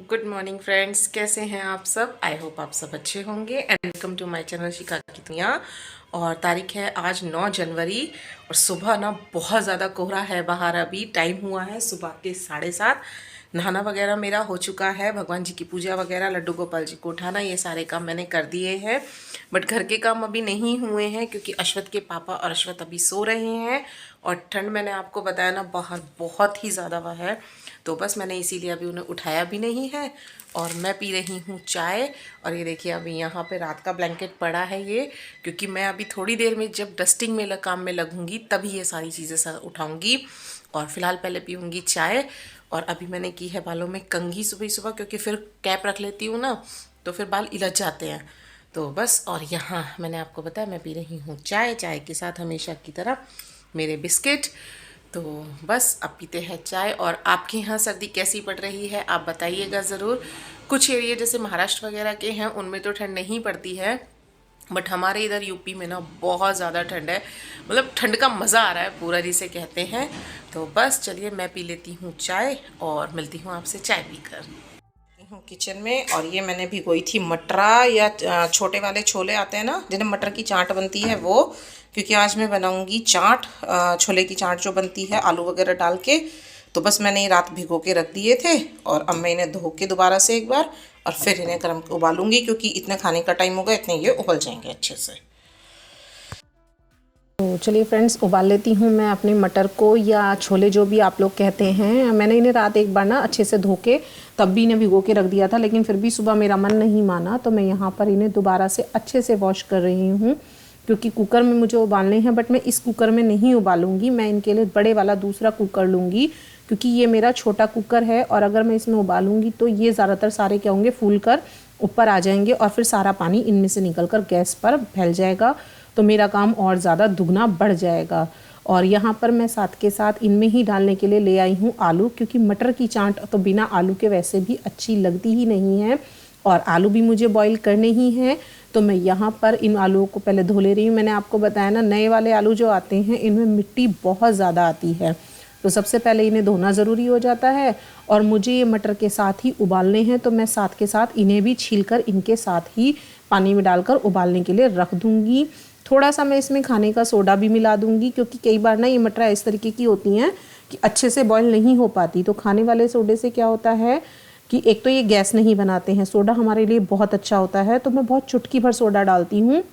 Good morning friends, कैसे हैं आप सब। आई होप आप सब अच्छे होंगे and welcome to my channel Shikha की दुनिया। और तारीख है आज 9 जनवरी और सुबह ना बहुत ज़्यादा कोहरा है बाहर। अभी टाइम हुआ है सुबह के 7:30। नहाना वगैरह मेरा हो चुका है, भगवान जी की पूजा वगैरह, लड्डू गोपाल जी को उठाना, ये सारे काम मैंने कर दिए हैं। बट घर के काम अभी नहीं हुए हैं क्योंकि अश्वत के पापा और अश्वत अभी सो रहे हैं और ठंड मैंने आपको बताया ना बाहर बहुत ही ज़्यादा वह है, तो बस मैंने इसीलिए अभी उन्हें उठाया भी नहीं है। और मैं पी रही हूँ चाय। और ये देखिए अभी यहाँ पे रात का ब्लैंकेट पड़ा है ये, क्योंकि मैं अभी थोड़ी देर में जब डस्टिंग में काम में लगूंगी तभी ये सारी चीज़ें उठाऊंगी। और फिलहाल पहले पीऊँगी चाय। और अभी मैंने की है बालों में कंघी सुबह सुबह, क्योंकि फिर कैप रख लेती हूँ ना तो फिर बाल इलझ जाते हैं, तो बस। और यहाँ मैंने आपको बताया मैं पी रही हूँ चाय। चाय के साथ हमेशा की तरह मेरे बिस्किट। तो बस अब पीते हैं चाय। और आपके यहाँ सर्दी कैसी पड़ रही है आप बताइएगा ज़रूर। कुछ एरिया जैसे महाराष्ट्र वगैरह के हैं उनमें तो ठंड नहीं पड़ती है, बट हमारे इधर यूपी में ना बहुत ज़्यादा ठंड है। मतलब ठंड का मज़ा आ रहा है पूरा, जिसे कहते हैं। तो बस चलिए मैं पी लेती हूँ चाय और मिलती हूँ आपसे चाय पीकर। हूँ किचन में, और ये मैंने भिगोई थी मटरा या छोटे वाले छोले आते हैं ना जिन्हें मटर की चाट बनती है वो, क्योंकि आज मैं बनाऊंगी चाट, छोले की चाट जो बनती है आलू वगैरह डाल के। तो बस मैंने ये रात भिगो के रख दिए थे और अब मैं इन्हें धो के दोबारा से एक बार और फिर इन्हें गर्म उबालूंगी, क्योंकि इतने खाने का टाइम होगा इतने ये उबल जाएंगे अच्छे से। तो चलिए फ्रेंड्स, उबाल लेती हूँ मैं अपने मटर को या छोले जो भी आप लोग कहते हैं। मैंने इन्हें रात एक बार ना अच्छे से धो के तब भी इन्हें भिगो के रख दिया था, लेकिन फिर भी सुबह मेरा मन नहीं माना, तो मैं यहाँ पर इन्हें दोबारा से अच्छे से वॉश कर रही हूँ, क्योंकि कुकर में मुझे उबालने हैं। बट मैं इस कुकर में नहीं उबालूंगी, मैं इनके लिए बड़े वाला दूसरा कुकर लूँगी, क्योंकि ये मेरा छोटा कुकर है और अगर मैं इसमें उबालूंगी तो ये ज़्यादातर सारे क्या होंगे, फूल कर ऊपर आ जाएंगे और फिर सारा पानी इनमें से निकल कर गैस पर फैल जाएगा, तो मेरा काम और ज़्यादा दुगना बढ़ जाएगा। और यहाँ पर मैं साथ के साथ इनमें ही डालने के लिए ले आई हूँ आलू, क्योंकि मटर की चाट तो बिना आलू के वैसे भी अच्छी लगती ही नहीं है और आलू भी मुझे बॉईल करने ही हैं। तो मैं यहाँ पर इन आलूओं को पहले धो ले रही हूँ। मैंने आपको बताया ना, नए वाले आलू जो आते हैं इनमें मिट्टी बहुत ज़्यादा आती है, तो सबसे पहले इन्हें धोना ज़रूरी हो जाता है। और मुझे ये मटर के साथ ही उबालने हैं, तो मैं साथ के साथ इन्हें भी छीलकर इनके साथ ही पानी में डालकर उबालने के लिए रख दूँगी। थोड़ा सा मैं इसमें खाने का सोडा भी मिला दूंगी, क्योंकि कई बार ना ये मटर इस तरीके की होती हैं कि अच्छे से बॉईल नहीं हो पाती। तो खाने वाले सोडे से क्या होता है कि एक तो ये गैस नहीं बनाते हैं, सोडा हमारे लिए बहुत अच्छा होता है, तो मैं बहुत चुटकी भर सोडा डालती हूँ।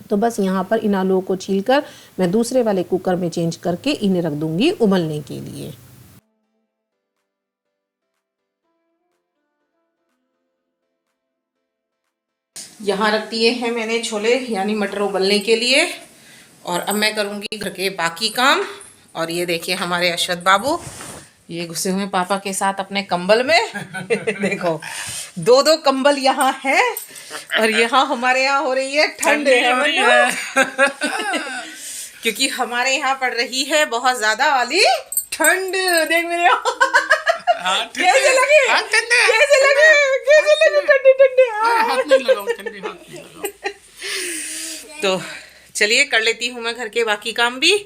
तो बस यहाँ पर इन आलूओं को छीलकर मैं दूसरे वाले कुकर में चेंज करके इन्हें रख दूंगी उबलने के लिए। यहाँ रख दिए हैं मैंने छोले यानी मटर उबलने के लिए, और अब मैं करूँगी घर के बाकी काम। और ये देखिए हमारे अश्वत बाबू ये घुसे हुए पापा के साथ अपने कंबल में देखो, दो दो कंबल यहाँ है और यहाँ हमारे यहाँ हो रही है ठंड है क्योंकि हमारे यहाँ पड़ रही है बहुत ज्यादा वाली ठंड। देख मेरे कैसे लगे, कैसे लगे, कैसे लगे ठंडे ठंडे। तो चलिए कर लेती हूँ मैं घर के बाकी काम भी।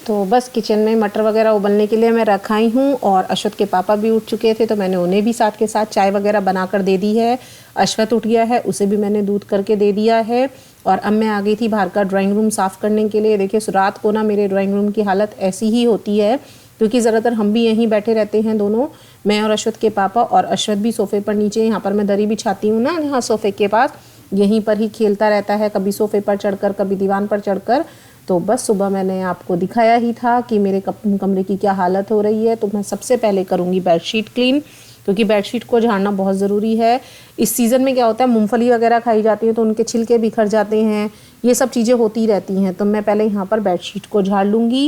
तो बस किचन में मटर वगैरह उबलने के लिए मैं रखाई हूँ और अश्वत के पापा भी उठ चुके थे, तो मैंने उन्हें भी साथ के साथ चाय वगैरह बनाकर दे दी है। अश्वत उठ गया है, उसे भी मैंने दूध करके दे दिया है। और अब मैं आ गई थी बाहर का ड्राइंग रूम साफ़ करने के लिए। देखिए रात को ना मेरे ड्राइंग रूम की हालत ऐसी ही होती है, क्योंकि ज़्यादातर हम भी यहीं बैठे रहते हैं दोनों, मैं और अश्वत के पापा। और अश्वत भी सोफ़े पर नीचे, यहाँ पर मैं दरी बिछाती हूँ ना, यहाँ सोफ़े के पास, यहीं पर ही खेलता रहता है, कभी सोफ़े पर चढ़कर कभी दीवान पर चढ़कर। तो बस सुबह मैंने आपको दिखाया ही था कि मेरे कमरे की क्या हालत हो रही है। तो मैं सबसे पहले करूँगी बेडशीट क्लीन, क्योंकि बेडशीट को झाड़ना बहुत ज़रूरी है। इस सीज़न में क्या होता है, मूंगफली वगैरह खाई जाती है तो उनके छिलके बिखर जाते हैं, ये सब चीज़ें होती रहती हैं। तो मैं पहले यहाँ पर बेडशीट को झाड़ लूँगी।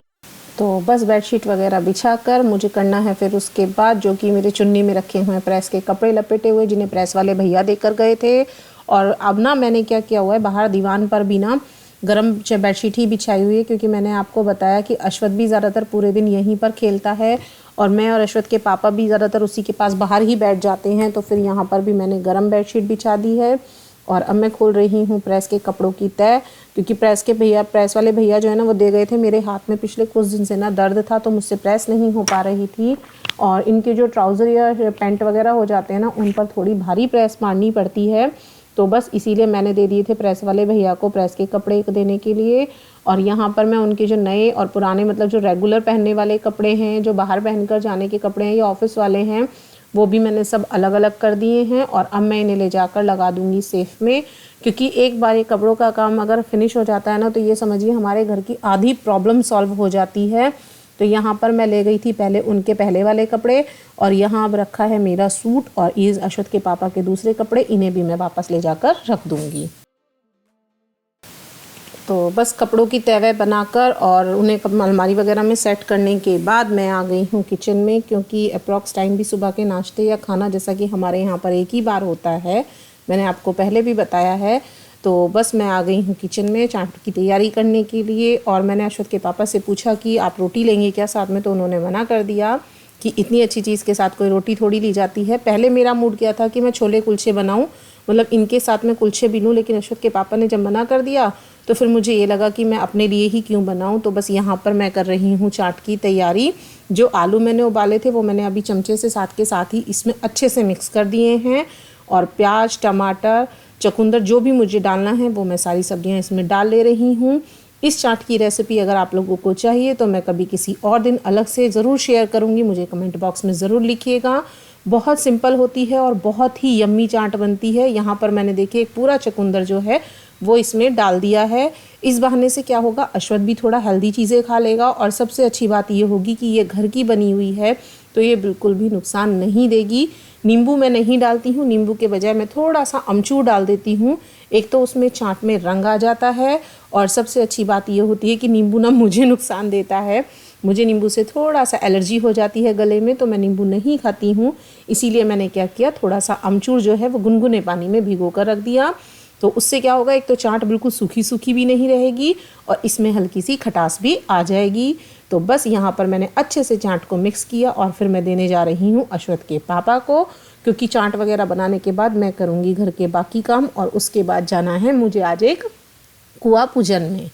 तो बस बेडशीट वगैरह बिछा कर मुझे करना है फिर उसके बाद जो कि मेरे चुन्नी में रखे हुए प्रेस के कपड़े लपेटे हुए, जिन्हें प्रेस वाले भैया देकर गए थे। और अब ना मैंने क्या किया हुआ है, बाहर दीवान पर भी ना गरम बेडशीट ही बिछाई हुई है, क्योंकि मैंने आपको बताया कि अश्वत भी ज़्यादातर पूरे दिन यहीं पर खेलता है और मैं और अश्वत के पापा भी ज़्यादातर उसी के पास बाहर ही बैठ जाते हैं। तो फिर यहाँ पर भी मैंने गरम बेडशीट बिछा दी है। और अब मैं खोल रही हूँ प्रेस के कपड़ों की तह, क्योंकि प्रेस वाले भैया जो है ना वो दे गए थे। मेरे हाथ में पिछले कुछ दिन से ना दर्द था तो मुझसे प्रेस नहीं हो पा रही थी, और इनके जो ट्राउज़र या पैंट वगैरह हो जाते हैं ना उन पर थोड़ी भारी प्रेस मारनी पड़ती है। तो बस इसीलिए मैंने दे दिए थे प्रेस वाले भैया को प्रेस के कपड़े देने के लिए। और यहाँ पर मैं उनके जो नए और पुराने मतलब जो रेगुलर पहनने वाले कपड़े हैं, जो बाहर पहनकर जाने के कपड़े हैं या ऑफिस वाले हैं, वो भी मैंने सब अलग अलग कर दिए हैं। और अब मैं इन्हें ले जाकर लगा दूंगी सेफ में, क्योंकि एक बार ये कपड़ों का काम अगर फिनिश हो जाता है ना तो ये समझिए हमारे घर की आधी प्रॉब्लम सॉल्व हो जाती है। तो यहाँ पर मैं ले गई थी पहले उनके पहले वाले कपड़े, और यहाँ अब रखा है मेरा सूट और ईज अश्वत के पापा के दूसरे कपड़े, इन्हें भी मैं वापस ले जाकर रख दूँगी। तो बस कपड़ों की तहवे बनाकर और उन्हें अलमारी वगैरह में सेट करने के बाद मैं आ गई हूँ किचन में, क्योंकि अप्रॉक्स टाइम भी सुबह के नाश्ते या खाना जैसा कि हमारे यहाँ पर एक ही बार होता है, मैंने आपको पहले भी बताया है। तो बस मैं आ गई हूँ किचन में चाट की तैयारी करने के लिए। और मैंने अश्वत के पापा से पूछा कि आप रोटी लेंगे क्या साथ में, तो उन्होंने मना कर दिया कि इतनी अच्छी चीज़ के साथ कोई रोटी थोड़ी ली जाती है। पहले मेरा मूड किया था कि मैं छोले कुलचे बनाऊं, मतलब इनके साथ में कुलचे भी लूँ, लेकिन अश्वत के पापा ने जब मना कर दिया तो फिर मुझे ये लगा कि मैं अपने लिए ही क्यों बनाऊं। तो बस यहाँ पर मैं कर रही हूँ चाट की तैयारी। जो आलू मैंने उबाले थे वो मैंने अभी चमचे से साथ के साथ ही इसमें अच्छे से मिक्स कर दिए हैं, और प्याज, टमाटर, चुकंदर जो भी मुझे डालना है वो मैं सारी सब्जियाँ इसमें डाल ले रही हूँ। इस चाट की रेसिपी अगर आप लोगों को चाहिए तो मैं कभी किसी और दिन अलग से ज़रूर शेयर करूँगी, मुझे कमेंट बॉक्स में ज़रूर लिखिएगा। बहुत सिंपल होती है और बहुत ही यम्मी चाट बनती है। यहाँ पर मैंने देखिए एक पूरा चुकंदर जो है वो इसमें डाल दिया है। इस बहाने से क्या होगा, अश्वत भी थोड़ा हेल्दी चीज़ें खा लेगा, और सबसे अच्छी बात ये होगी कि ये घर की बनी हुई है तो ये बिल्कुल भी नुकसान नहीं देगी। नींबू मैं नहीं डालती हूँ, नींबू के बजाय मैं थोड़ा सा अमचूर डाल देती हूँ। एक तो उसमें चाट में रंग आ जाता है, और सबसे अच्छी बात ये होती है कि नींबू ना मुझे नुकसान देता है, मुझे नींबू से थोड़ा सा एलर्जी हो जाती है गले में, तो मैं नींबू नहीं खाती हूँ। इसीलिए मैंने क्या किया, थोड़ा सा अमचूर जो है वो गुनगुने पानी में भिगो कर रख दिया। तो उससे क्या होगा, एक तो चाट बिल्कुल सूखी सूखी भी नहीं रहेगी और इसमें हल्की सी खटास भी आ जाएगी। तो बस यहाँ पर मैंने अच्छे से चाट को मिक्स किया और फिर मैं देने जा रही हूँ अश्वत के पापा को, क्योंकि चाट वगैरह बनाने के बाद मैं करूँगी घर के बाकी काम, और उसके बाद जाना है मुझे आज एक कुआं पूजन में।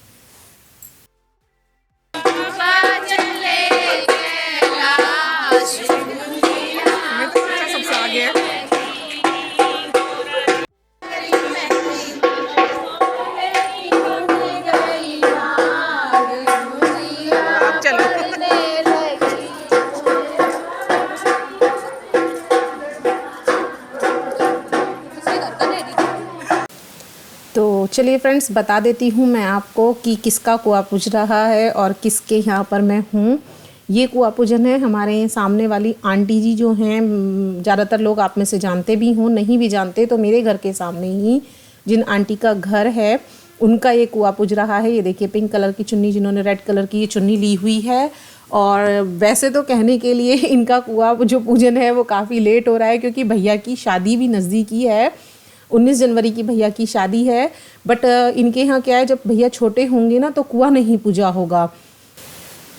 तो चलिए फ्रेंड्स, बता देती हूँ मैं आपको कि किसका कुआं पूज रहा है और किसके यहाँ पर मैं हूँ। ये कुआं पूजन है हमारे सामने वाली आंटी जी जो हैं, ज़्यादातर लोग आप में से जानते भी हों, नहीं भी जानते तो मेरे घर के सामने ही जिन आंटी का घर है उनका ये कुआं पूज रहा है। ये देखिए पिंक कलर की चुन्नी, जिन्होंने रेड कलर की ये चुन्नी ली हुई है। और वैसे तो कहने के लिए इनका कुआं जो पूजन है वो काफ़ी लेट हो रहा है, क्योंकि भैया की शादी भी नज़दीकी है, 19 जनवरी की भैया की शादी है। बट इनके यहाँ क्या है, जब भैया छोटे होंगे ना तो कुआं नहीं पूजा होगा।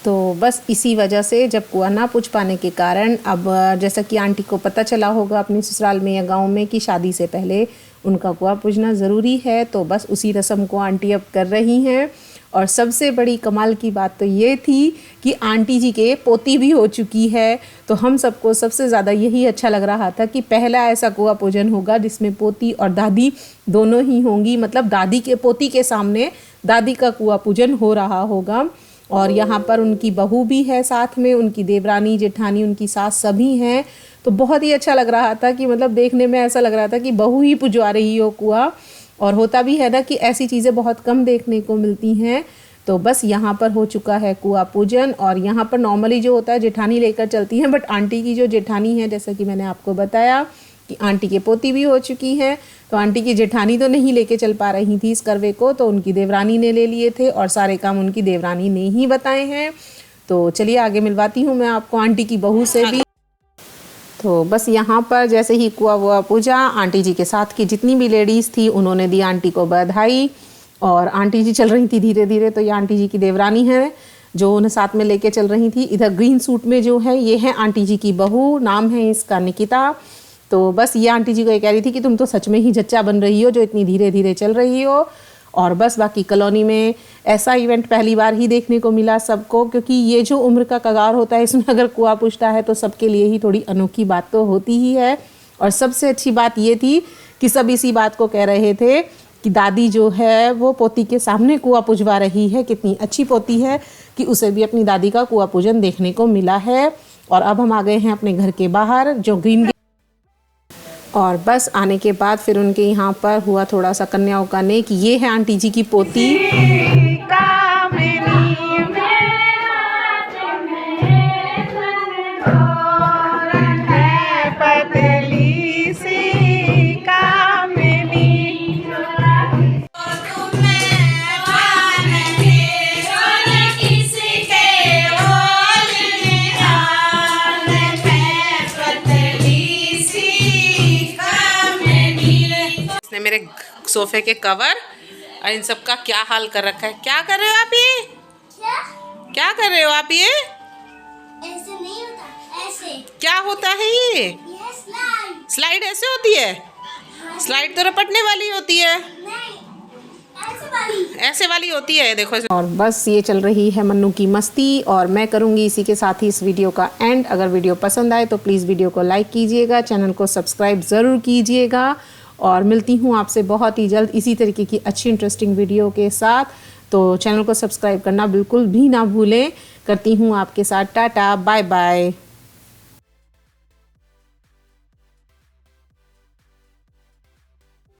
तो बस इसी वजह से जब कुआं ना पूज पाने के कारण अब जैसा कि आंटी को पता चला होगा अपनी ससुराल में या गांव में कि शादी से पहले उनका कुआं पूजना ज़रूरी है, तो बस उसी रस्म को आंटी अब कर रही हैं। और सबसे बड़ी कमाल की बात तो ये थी कि आंटी जी के पोती भी हो चुकी है। तो हम सबको सबसे ज़्यादा यही अच्छा लग रहा था कि पहला ऐसा कुआं पूजन होगा जिसमें पोती और दादी दोनों ही होंगी, मतलब दादी के पोती के सामने दादी का कुआं पूजन हो रहा होगा। और यहाँ पर उनकी बहू भी है साथ में, उनकी देवरानी, जेठानी, उनकी सास सभी हैं। तो बहुत ही अच्छा लग रहा था कि मतलब देखने में ऐसा लग रहा था कि बहू ही पुजवा रही हो कुआं। और होता भी है ना कि ऐसी चीज़ें बहुत कम देखने को मिलती हैं। तो बस यहाँ पर हो चुका है कुआं पूजन। और यहाँ पर नॉर्मली जो होता है जेठानी लेकर चलती हैं, बट आंटी की जो जेठानी है, जैसा कि मैंने आपको बताया कि आंटी के पोती भी हो चुकी हैं, तो आंटी की जेठानी तो नहीं लेके चल पा रही थी इस करवे को, तो उनकी देवरानी ने ले लिए थे और सारे काम उनकी देवरानी ने ही बताए हैं। तो चलिए आगे मिलवाती हूँ मैं आपको आंटी की बहू से भी। तो बस यहाँ पर जैसे ही कुआं वुआ पूजा, आंटी जी के साथ की जितनी भी लेडीज़ थी उन्होंने दी आंटी को बधाई। और आंटी जी चल रही थी धीरे धीरे, तो ये आंटी जी की देवरानी है जो उन्हें साथ में लेके चल रही थी। इधर ग्रीन सूट में जो है ये है आंटी जी की बहू, नाम है इसका निकिता। तो बस ये आंटी जी को ये कह रही थी कि तुम तो सच में ही जच्चा बन रही हो जो इतनी धीरे धीरे चल रही हो। और बस बाकी कॉलोनी में ऐसा इवेंट पहली बार ही देखने को मिला सबको, क्योंकि ये जो उम्र का कगार होता है इसमें अगर कुआं पूछता है तो सबके लिए ही थोड़ी अनोखी बात तो होती ही है। और सबसे अच्छी बात ये थी कि सब इसी बात को कह रहे थे कि दादी जो है वो पोती के सामने कुआं पुजवा रही है, कितनी अच्छी पोती है कि उसे भी अपनी दादी का कुआं पूजन देखने को मिला है। और अब हम आ गए हैं अपने घर के बाहर जो ग्रीन, और बस आने के बाद फिर उनके यहाँ पर हुआ थोड़ा सा कन्याओं का नेक। ये है आंटी जी की पोती। इसने मेरे सोफे के कवर और इन सब का क्या हाल कर रखा है। क्या कर रहे हो आप ये? क्या कर रहे हो आप ये? ऐसे नहीं होता, ऐसे। क्या होता है ये? यह स्लाइड। स्लाइड ऐसे होती है? स्लाइड तो रपटने वाली होती है। नहीं, ऐसे वाली होती है, देखो। और बस ये चल रही है मन्नू की मस्ती, और मैं करूँगी इसी के साथ ही इस वीडियो का एंड। अगर वीडियो पसंद आए तो प्लीज़ वीडियो को लाइक कीजिएगा, चैनल को सब्सक्राइब ज़रूर कीजिएगा, और मिलती हूँ आपसे बहुत ही जल्द इसी तरीके की अच्छी इंटरेस्टिंग वीडियो के साथ। तो चैनल को सब्सक्राइब करना बिल्कुल भी ना भूलें। करती हूँ आपके साथ टाटा, बाय बाय।